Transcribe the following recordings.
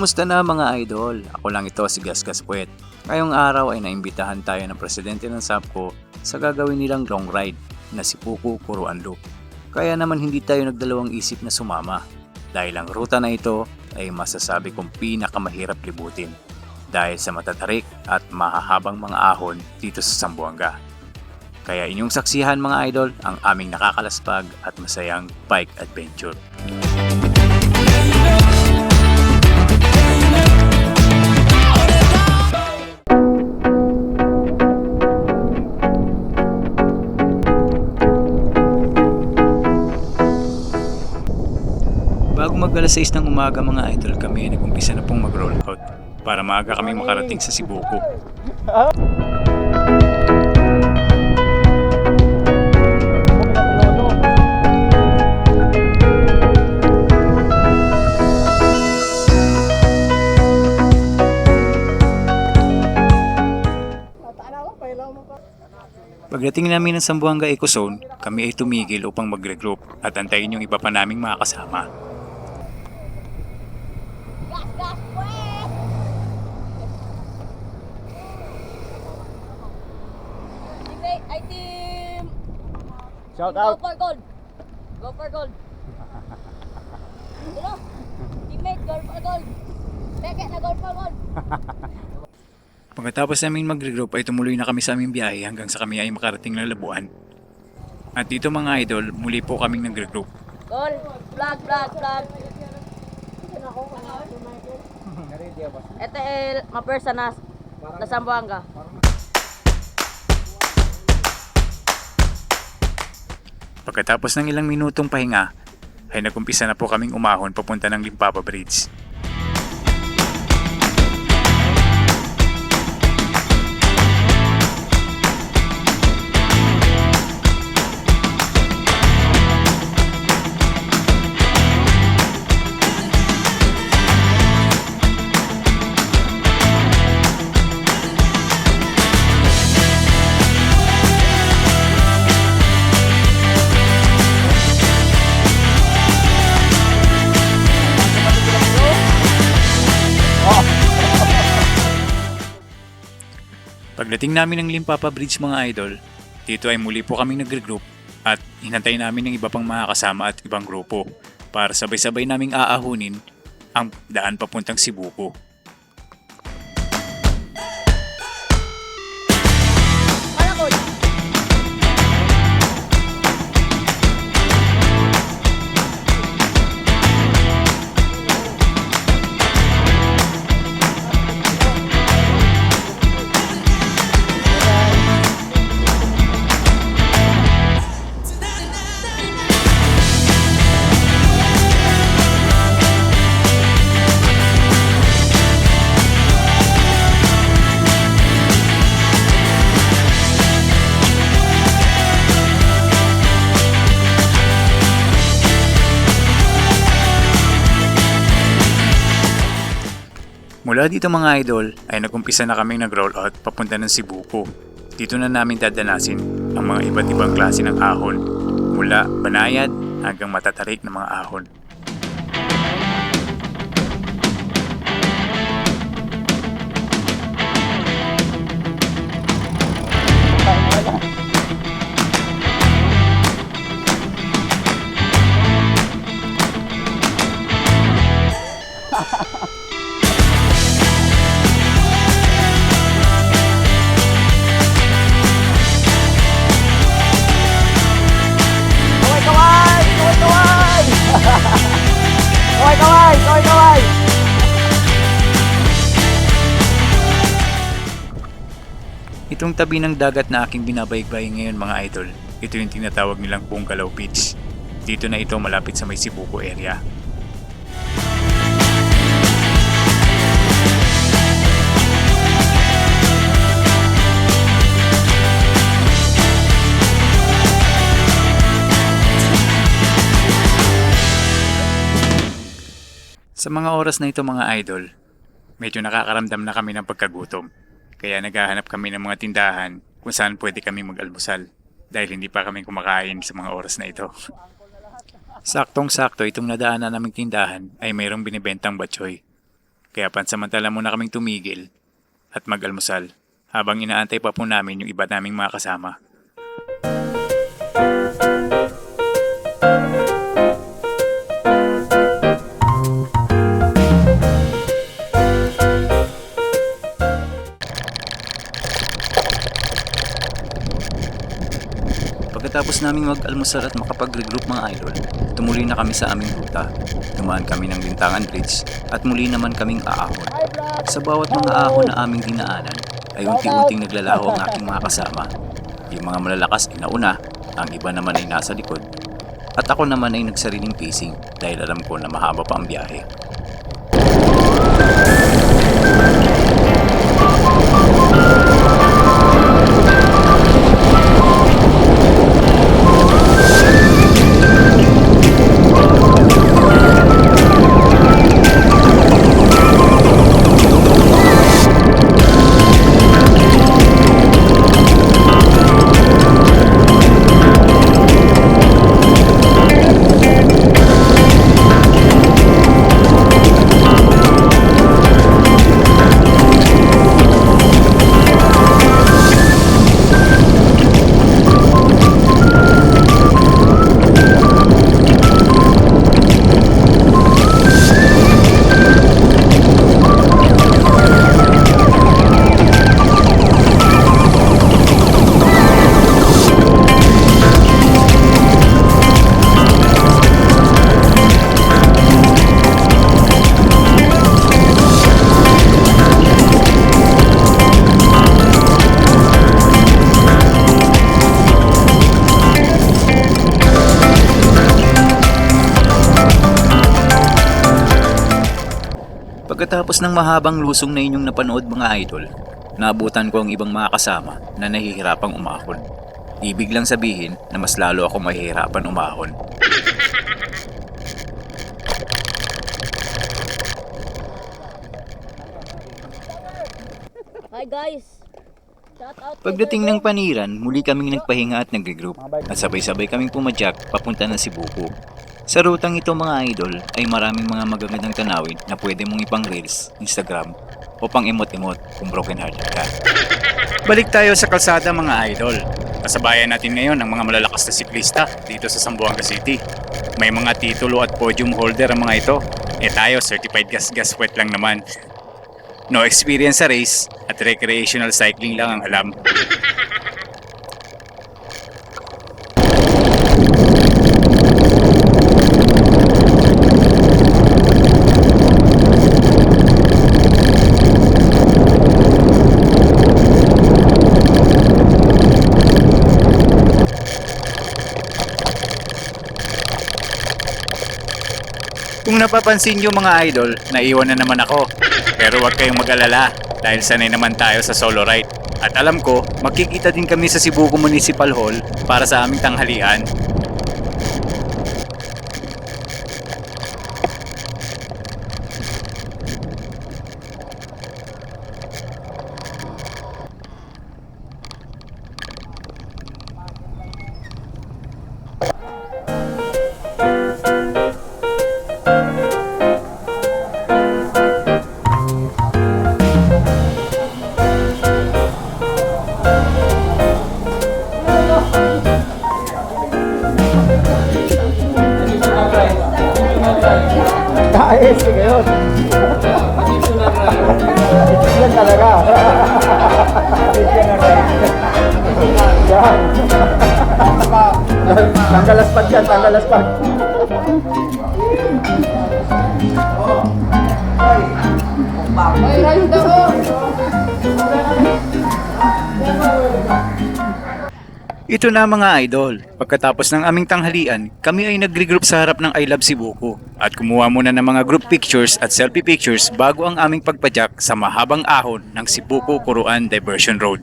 Kamusta na mga idol? Ako lang ito si Gasgas Puwet. Ngayong araw ay naimbitahan tayo ng presidente ng SAPCO sa gagawin nilang long ride na si Puku Puruan Loop. Kaya naman hindi tayo nagdalawang isip na sumama dahil ang ruta na ito ay masasabi kong pinakamahirap libutin dahil sa matatarik at mahahabang mga ahon dito sa Zamboanga. Kaya inyong saksihan mga idol ang aming nakakalaspag at masayang bike adventure. Bago mag alas 6 ng umaga mga idol kami ay nag-umpisa na pong mag-roll out para maaga kami makarating sa Sibuko. Pagdating namin ng Zamboanga Eco Zone, kami ay tumigil upang mag-regroup at antayin yung iba pa naming mga kasama. Ay team! Shout Go out. for gold! Go for gold! Ano? Teammate, go for gold! Teke na go for gold! Pagkatapos namin mag-regroup ay tumuloy na kami sa aming biyahe hanggang sa kami ay makarating ng Labuan. At dito mga idol, muli po kaming nag-regroup. Goal! Flag, flag, flag! Ito ay mapersa na Zamboanga. Pagkatapos ng ilang minutong pahinga, ay nagumpisa na po kaming umahon papunta ng Limpapa Bridge. Pagdating namin ng Limpapa Bridge mga idol, dito ay muli po kaming nag-regroup at hinantay namin ng iba pang mga kasama at ibang grupo para sabay-sabay naming aahunin ang daan papuntang Sibuko. Para goal! Mula dito mga idol ay nagumpisa na kaming nag-roll out papunta ng Sibuko. Dito na namin dadanasin ang mga iba't ibang klase ng ahon mula banayad hanggang matatarik na mga ahon. Kaway! Kaway! Kaway! Kaway! Kaway! Kaway! Kaway! Itong tabi ng dagat na aking binabaygbay ngayon mga idol, ito yung tinatawag nilang Bungalow Beach. Dito na ito malapit sa may Sibuko area. Sa mga oras na ito mga idol, medyo nakakaramdam na kami ng pagkagutom. Kaya naghahanap kami ng mga tindahan kung saan pwede kami mag-almusal dahil hindi pa kami kumakain sa mga oras na ito. Saktong-sakto itong nadaanan naming tindahan ay mayroong binibentang batchoy. Kaya pansamantala muna kaming tumigil at mag-almusal habang inaantay pa po namin yung iba naming mga kasama. Pagkatapos naming mag-almusal at makapag-regroup mga idol, tumuloy na kami sa aming ruta. Dumaan kami ng Bintangan Bridge at muli naman kaming aahon. Sa bawat mga ahon na aming dinaanan ay unti-unting naglalaho ang aking mga kasama. Yung mga malalakas ay nauna, ang iba naman ay nasa likod. At ako naman ay nagsariling pacing dahil alam ko na mahaba pa ang biyahe. Pagkatapos ng mahabang lusong na inyong napanood mga idol, naabutan ko ang ibang mga kasama na nahihirapang umahon. Ibig lang sabihin na mas lalo ako mahihirapan umahon. Hi guys. Shout out. Pagdating ng Paniran, muli kaming nagpahinga at nag-regroup at sabay-sabay kaming pumadyak papunta na Cebuco. Sa rutang ito mga idol ay maraming mga magagandang tanawin na pwede mong ipang reels, Instagram o pang emot-emot kung broken hearted ka. Balik tayo sa kalsada mga idol. Kasabayan natin ngayon ang mga malalakas na siklista dito sa Zamboanga City. May mga titulo at podium holder ang mga ito. Tayo certified gas-gas wet lang naman. No experience sa race at recreational cycling lang ang alam. Kung napapansin nyo mga idol, naiwan na naman ako. Pero huwag kayong mag-alala dahil sanay naman tayo sa solo ride. At alam ko, magkikita din kami sa Cebuco Municipal Hall para sa aming tanghalian. Ayos ka yun. Yan talaga. Yan. Tanggalaspat yan, tanggalaspat. Ito na mga idol, pagkatapos ng aming tanghalian, kami ay nag-regroup sa harap ng I Love Cebuco at kumuha muna ng mga group pictures at selfie pictures bago ang aming pagpadyak sa mahabang ahon ng Cebuco Curuan Diversion Road.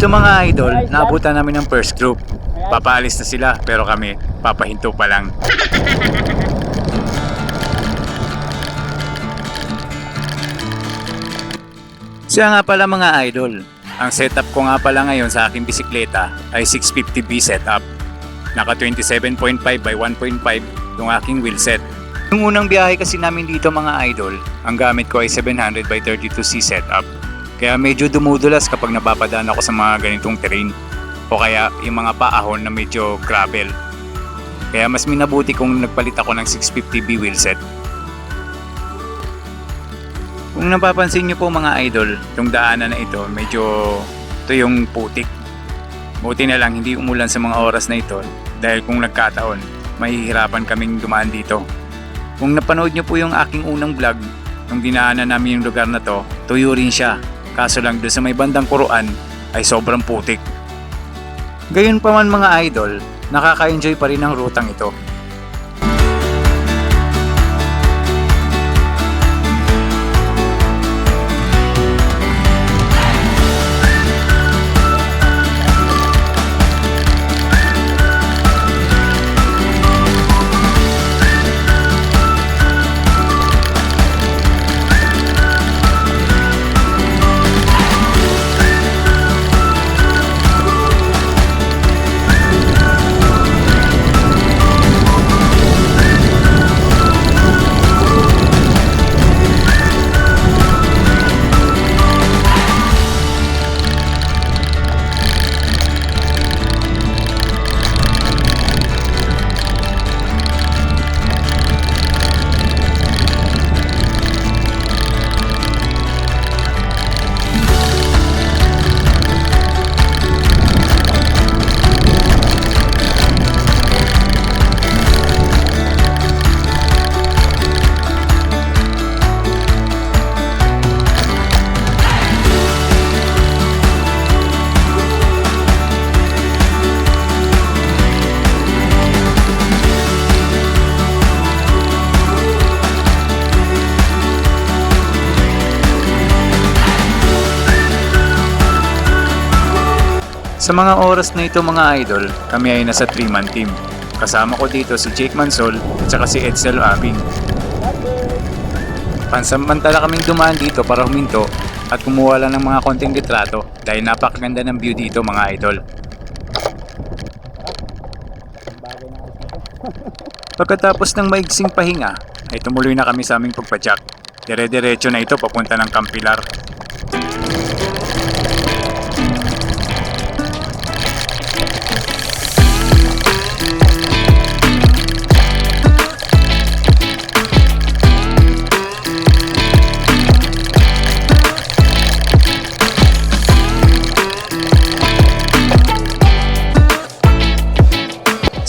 Ito mga idol, naabutan namin ng first group. Papaalis na sila pero kami, papahinto pa lang. Siya nga pala mga idol, ang setup ko nga pala ngayon sa aking bisikleta ay 650B setup. Naka 27.5 by 1.5 yung aking wheelset. Yung unang biyahe kasi namin dito mga idol, ang gamit ko ay 700 by 32C setup. Kaya medyo dumudulas kapag napapadaan ako sa mga ganitong terrain o kaya yung mga paahon na medyo gravel. Kaya mas minabuti kung nagpalit ako ng 650B wheelset. Kung napapansin nyo po mga idol, itong daanan na ito medyo ito yung putik. Buti na lang hindi umulan sa mga oras na ito dahil kung nagkataon, mahihirapan kaming dumaan dito. Kung napanood nyo po yung aking unang vlog, nung dinaanan namin yung lugar na to, tuyo rin siya. Kaso lang doon sa may bandang Kuruan ay sobrang putik. Gayon pa man mga idol, nakaka-enjoy pa rin ang rutang ito. Sa mga oras na ito mga idol, kami ay nasa 3-man team. Kasama ko dito si Jake Mansol at saka si Edsel Abing. Pansamantala kaming dumaan dito para huminto at kumuha lang ng mga konting litrato dahil napakaganda ng view dito mga idol. Pagkatapos ng maigsing pahinga, ay tumuloy na kami sa aming pagpadyak. Dire-diretso na ito papunta ng Campilar.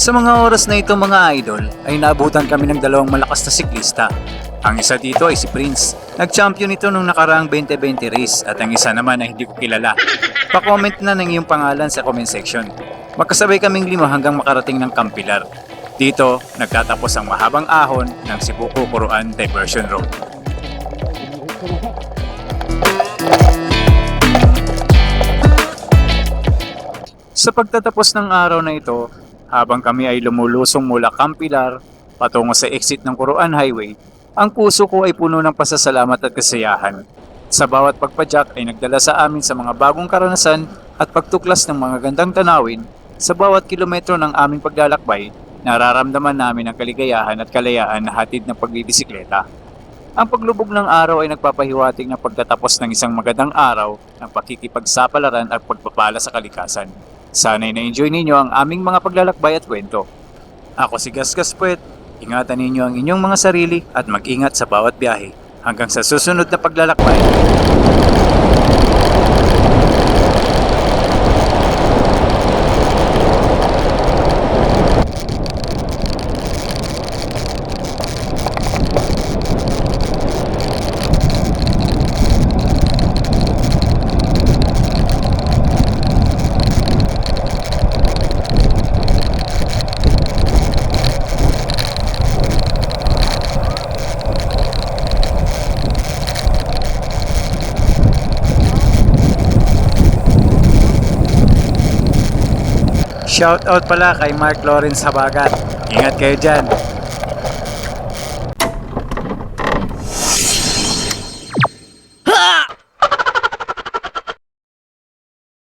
Sa mga oras na ito mga idol ay naabutan kami ng dalawang malakas na siklista. Ang isa dito ay si Prince. Nag-champion ito nung nakaraang 2020 race at ang isa naman ay hindi ko kilala. Pa-comment na ng iyong pangalan sa comment section. Magkasabay kaming 5 hanggang makarating ng Campilar. Dito, nagtatapos ang mahabang ahon ng Cebu-Kuruan Diversion Road. Sa pagtatapos ng araw na ito, habang kami ay lumulusong mula Campilar patungo sa exit ng Kuruan Highway, ang puso ko ay puno ng pasasalamat at kasiyahan. Sa bawat pagpadyak ay nagdala sa amin sa mga bagong karanasan at pagtuklas ng mga gandang tanawin. Sa bawat kilometro ng aming paglalakbay, nararamdaman namin ang kaligayahan at kalayaan na hatid ng pagbibisikleta. Ang paglubog ng araw ay nagpapahiwatig ng pagtatapos ng isang magandang araw ng pakikipagsapalaran at pagpapala sa kalikasan. Sana'y na-enjoy ninyo ang aming mga paglalakbay at kwento. Ako si Gasgas Puwet, ingatan ninyo ang inyong mga sarili at mag-ingat sa bawat biyahe. Hanggang sa susunod na paglalakbay. Shoutout pala kay Mark Lawrence Habagat. Ingat kayo dyan.